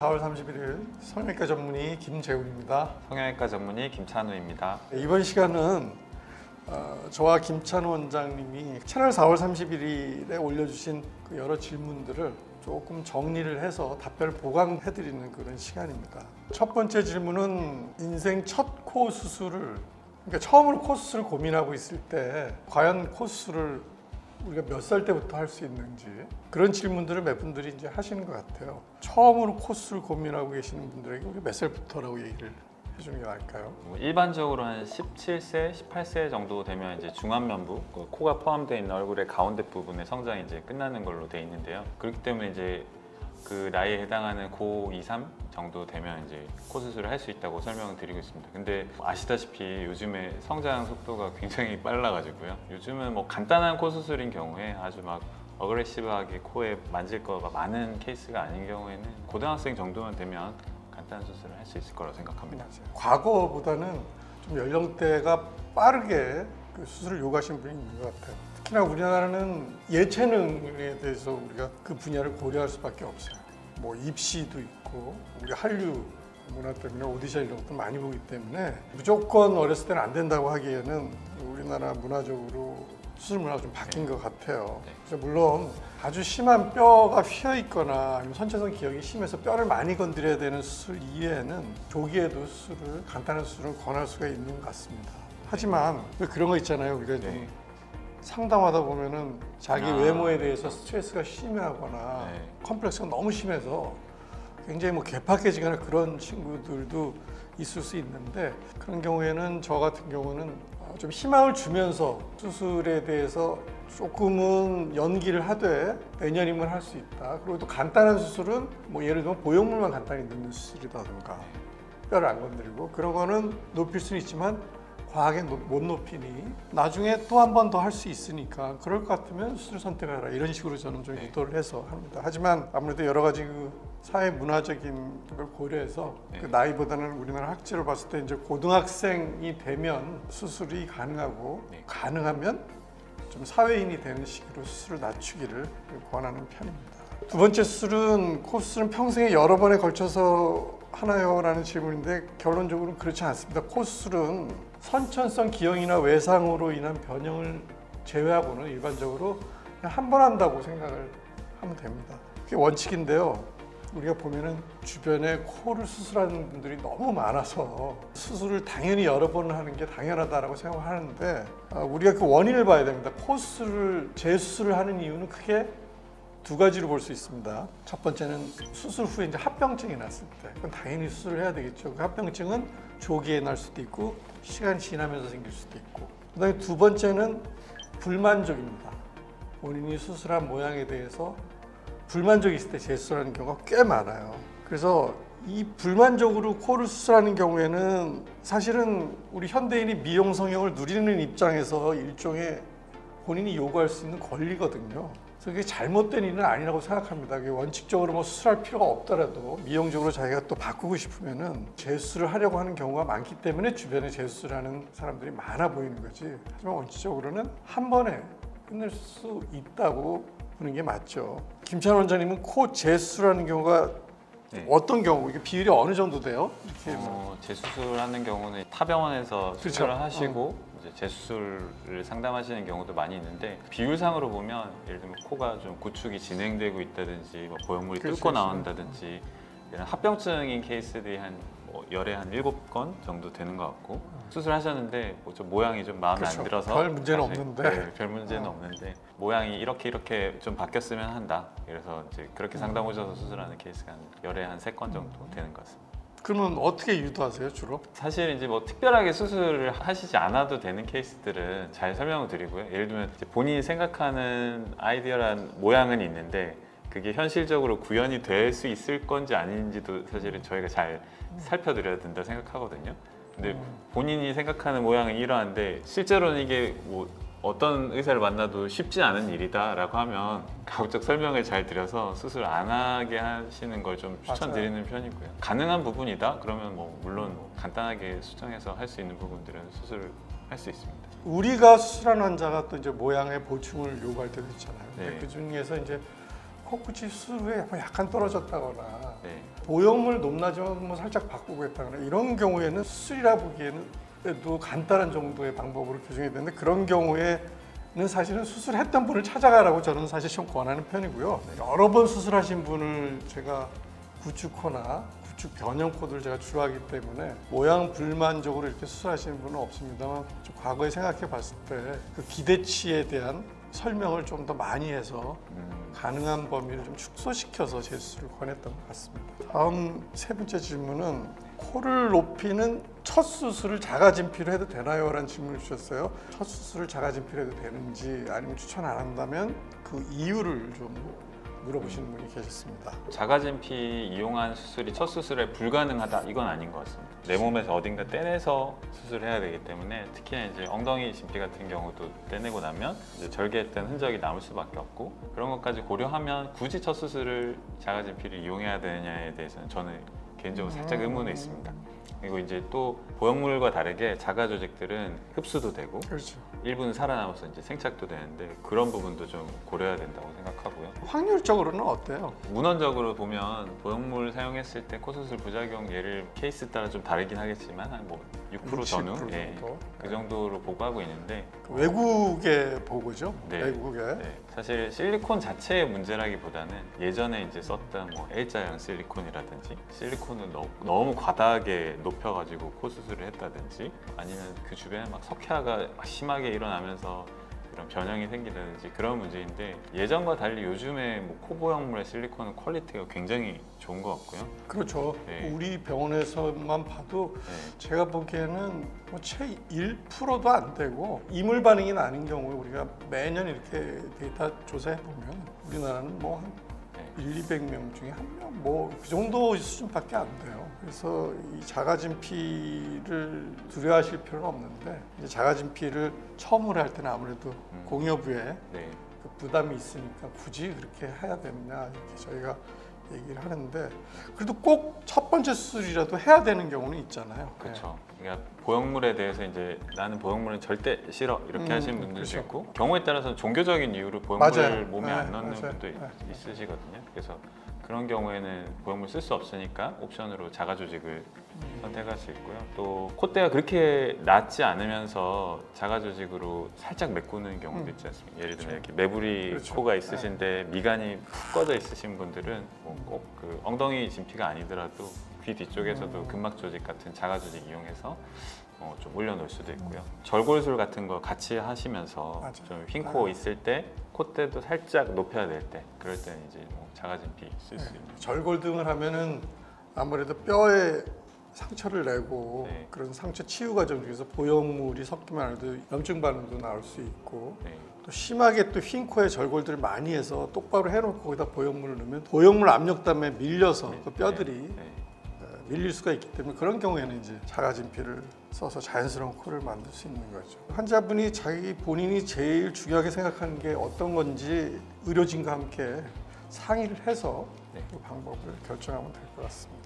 4월 31일 성형외과 전문의 김재훈입니다. 성형외과 전문의 김찬우입니다. 이번 시간은 저와 김찬우 원장님이 채널 4월 31일에 올려주신 그 여러 질문들을 조금 정리를 해서 답변을 보강해드리는 그런 시간입니다. 첫 번째 질문은 인생 첫 코 수술을, 그러니까 처음으로 코 수술을 고민하고 있을 때 과연 코 수술을 우리가 몇 살 때부터 할 수 있는지, 그런 질문들을 몇 분들이 이제 하시는 것 같아요. 처음으로 코 수술 고민하고 계시는 분들에게 우리 몇 살부터라고 얘기를 해주는 게 나을까요? 일반적으로 한 17세, 18세 정도 되면 이제 중안면부, 코가 포함되어 있는 얼굴의 가운데 부분의 성장이 이제 끝나는 걸로 되어 있는데요. 그렇기 때문에 이제 그 나이에 해당하는 고 2, 3 정도 되면 이제 코 수술을 할 수 있다고 설명을 드리고 있습니다. 근데 아시다시피 요즘에 성장 속도가 굉장히 빨라가지고요. 요즘은 뭐 간단한 코 수술인 경우에 아주 막 어그레시브하게 코에 만질 거가 많은 케이스가 아닌 경우에는 고등학생 정도만 되면 간단한 수술을 할 수 있을 거라고 생각합니다. 과거보다는 좀 연령대가 빠르게 그 수술을 요구하시는 분이 있는 것 같아요. 특히나 우리나라는 예체능에 대해서 우리가 그 분야를 고려할 수밖에 없어요. 뭐 입시도 있고 우리 한류 문화 때문에 오디션 이런 것도 많이 보기 때문에 무조건 어렸을 때는 안 된다고 하기에는 우리나라 문화적으로 수술 문화가 좀 바뀐 것 같아요. 그래서 물론 아주 심한 뼈가 휘어 있거나 아니면 선천성 기형이 심해서 뼈를 많이 건드려야 되는 수술 이외에는 조기에도 수술을, 간단한 수술을 권할 수가 있는 것 같습니다. 하지만 왜 그런 거 있잖아요. 우리가 좀 상담하다 보면은 자기 외모에 대해서 스트레스가 심하거나 컴플렉스가 너무 심해서 굉장히 뭐 개팍해지거나 그런 친구들도 있을 수 있는데, 그런 경우에는 저 같은 경우는 좀 희망을 주면서 수술에 대해서 조금은 연기를 하되 내년이면 할 수 있다. 그리고 또 간단한 수술은 뭐 예를 들면 보형물만 간단히 넣는 수술이라든가 뼈를 안 건드리고 그런 거는 높일 수는 있지만 과하게 못 높이니 나중에 또 한 번 더 할 수 있으니까 그럴 것 같으면 수술 선택하라, 이런 식으로 저는 좀 유도를 해서 합니다. 하지만 아무래도 여러 가지 그 사회 문화적인 걸 고려해서 그 나이보다는 우리나라 학제로 봤을 때 이제 고등학생이 되면 수술이 가능하고 가능하면 좀 사회인이 되는 시기로 수술을 낮추기를 권하는 편입니다. 두 번째 수술은, 코 수술은 평생에 여러 번에 걸쳐서 하나요? 라는 질문인데 결론적으로는 그렇지 않습니다. 코 수술은 선천성 기형이나 외상으로 인한 변형을 제외하고는 일반적으로 그냥 한 번 한다고 생각을 하면 됩니다. 그게 원칙인데요. 우리가 보면은 주변에 코를 수술하는 분들이 너무 많아서 수술을 당연히 여러 번 하는 게 당연하다고 생각하는데 우리가 그 원인을 봐야 됩니다. 코 수술을, 재수술을 하는 이유는 크게 두 가지로 볼 수 있습니다. 첫 번째는 수술 후에 이제 합병증이 났을 때, 그건 당연히 수술을 해야 되겠죠. 그 합병증은 조기에 날 수도 있고 시간이 지나면서 생길 수도 있고, 그다음에 두 번째는 불만족입니다. 본인이 수술한 모양에 대해서 불만족이 있을 때 재수술하는 경우가 꽤 많아요. 그래서 이 불만족으로 코를 수술하는 경우에는 사실은 우리 현대인이 미용 성형을 누리는 입장에서 일종의 본인이 요구할 수 있는 권리거든요. 그래서 그게 잘못된 일은 아니라고 생각합니다. 그게 원칙적으로 뭐 수술할 필요가 없더라도 미용적으로 자기가 또 바꾸고 싶으면은 재수술을 하려고 하는 경우가 많기 때문에 주변에 재수술하는 사람들이 많아 보이는 거지. 하지만 원칙적으로는 한 번에 끝낼 수 있다고 보는 게 맞죠. 김찬우 원장님은 코 재수술하는 경우가 어떤 경우, 이게 비율이 어느 정도 돼요? 이렇게 재수술하는 경우는 타병원에서 수술을 하시고 이제 재수술을 상담하시는 경우도 많이 있는데, 비율상으로 보면 예를 들면 코가 좀 구축이 진행되고 있다든지 뭐 보형물이 뚫고 나온다든지 이런 합병증인 케이스들이 열에 한 7건 정도 되는 것 같고, 수술하셨는데 뭐 좀 모양이 좀 마음에 안 들어서 별 문제는 없는데 별 문제는 없는데 모양이 이렇게 좀 바뀌었으면 한다. 그래서 이제 그렇게 상담 오셔서 수술하는 케이스가 열에 한 3건 정도 되는 것 같습니다. 그러면 어떻게 유도하세요, 주로? 사실 이제 뭐 특별하게 수술을 하시지 않아도 되는 케이스들은 잘 설명을 드리고요. 예를 들면 이제 본인이 생각하는 아이디어란 모양은 있는데 그게 현실적으로 구현이 될 수 있을 건지 아닌지도 사실은 저희가 잘 살펴드려야 된다고 생각하거든요. 근데 본인이 생각하는 모양은 이러한데 실제로는 이게 뭐 어떤 의사를 만나도 쉽지 않은 일이다라고 하면 가급적 설명을 잘 드려서 수술 안 하게 하시는 걸 좀 추천드리는 편이고요. 가능한 부분이다? 그러면 뭐 물론 간단하게 수정해서 할 수 있는 부분들은 수술을 할 수 있습니다. 우리가 수술한 환자가 또 이제 모양의 보충을 요구할 때도 있잖아요. 그 중에서 이제 코끝이 수술 후에 약간 떨어졌다거나 네. 보형물 높낮이만 뭐 살짝 바꾸고 했다거나 이런 경우에는 수술이라 보기에는 간단한 정도의 방법으로 교정이 되는데 그런 경우에는 사실은 수술했던 분을 찾아가라고 저는 사실 좀 권하는 편이고요. 여러 번 수술하신 분을 제가 구축코나 구축 변형 코드를 제가 주로 하기 때문에 모양 불만족으로 이렇게 수술하시는 분은 없습니다만 좀 과거에 생각해 봤을 때 그 기대치에 대한 설명을 좀 더 많이 해서 가능한 범위를 좀 축소시켜서 재수술을 권했던 것 같습니다. 다음 세 번째 질문은 코를 높이는 첫 수술을 자가진피로 해도 되나요? 라는 질문을 주셨어요. 첫 수술을 자가진피로 해도 되는지 아니면 추천 안 한다면 그 이유를 좀 물어보시는 분이 계셨습니다. 자가진피 이용한 수술이 첫 수술에 불가능하다 이건 아닌 것 같습니다. 내 몸에서 어딘가 떼내서 수술해야 되기 때문에 특히나 이제 엉덩이 진피 같은 경우도 떼내고 나면 이제 절개했던 흔적이 남을 수밖에 없고 그런 것까지 고려하면 굳이 첫 수술을 자가진피를 이용해야 되느냐에 대해서는 저는 개인적으로 살짝 의문이 있습니다. 그리고 이제 또 보형물과 다르게 자가 조직들은 흡수도 되고 그렇죠. 일부는 살아남아서 이제 생착도 되는데 그런 부분도 좀 고려해야 된다고 생각하고요. 확률적으로는 어때요? 문헌적으로 보면 보형물 사용했을 때 코수술 부작용 예를 케이스 따라 좀 다르긴 하겠지만 한 뭐 6% 전후 60% 예, 정도. 그 정도로 보고하고 있는데 그 외국의 보고죠. 네. 외국의. 네, 사실 실리콘 자체의 문제라기보다는 예전에 이제 썼던 뭐 L자형 실리콘이라든지 실리콘을 너무 과다하게 높여가지고 코 수술을 했다든지 아니면 그 주변에 막 석회화가 막 심하게 일어나면서 이런 변형이 생기다든지 그런 문제인데 예전과 달리 요즘에 뭐 코보형물의 실리콘은 퀄리티가 굉장히 좋은 것 같고요. 그렇죠. 네. 우리 병원에서만 봐도 네. 제가 보기에는 뭐 채 1%도 안 되고 이물 반응이 나는 경우에 우리가 매년 이렇게 데이터 조사해 보면 우리나라는 뭐 한 네. 1, 200명 중에 한 명 뭐 그 정도 수준밖에 안 돼요. 그래서 이 자가진피를 두려워하실 필요는 없는데 이제 자가진피를 처음으로 할 때는 아무래도 공여부에 네. 그 부담이 있으니까 굳이 그렇게 해야 되느냐 이렇게 저희가 얘기를 하는데 그래도 꼭 첫 번째 수술이라도 해야 되는 경우는 있잖아요. 그렇죠. 그러니까 보형물에 대해서 이제 나는 보형물은 절대 싫어 이렇게 하시는 분들도 그렇죠. 있고 경우에 따라서는 종교적인 이유로 보형물을 맞아요. 몸에 네, 안 넣는 맞아요. 분도 네. 있으시거든요. 그래서 그런 경우에는 보형물 쓸 수 없으니까 옵션으로 자가 조직을 선택할 수 있고요. 또 콧대가 그렇게 낮지 않으면서 자가 조직으로 살짝 메꾸는 경우도 있지 않습니까? 예를 들면 이렇게 매부리 그렇죠. 코가 있으신데 미간이 푹 꺼져 있으신 분들은 꼭 그 엉덩이 진피가 아니더라도 귀 뒤쪽에서도 근막 조직 같은 자가 조직 이용해서 좀 올려놓을 수도 있고요. 절골술 같은 거 같이 하시면서 맞아요. 좀 흰 코 있을 때 콧대도 살짝 높여야 될 때 그럴 때는 이제 뭐 자가진피 쓸 수 있는. 절골등을 하면은 아무래도 뼈에 상처를 내고 네. 그런 상처 치유 과정 중에서 보형물이 섞이면 아무래도 염증 반응도 나올 수 있고 네. 또 심하게 또 흰 코에 절골들을 많이 해서 똑바로 해놓고 거기다 보형물을 넣으면 보형물 압력담에 밀려서 그 뼈들이 네. 밀릴 수가 있기 때문에 그런 경우에는 이제 자가진피를 써서 자연스러운 코를 만들 수 있는 거죠. 환자분이 본인이 제일 중요하게 생각하는 게 어떤 건지 의료진과 함께 상의를 해서 네. 그 방법을 결정하면 될 것 같습니다.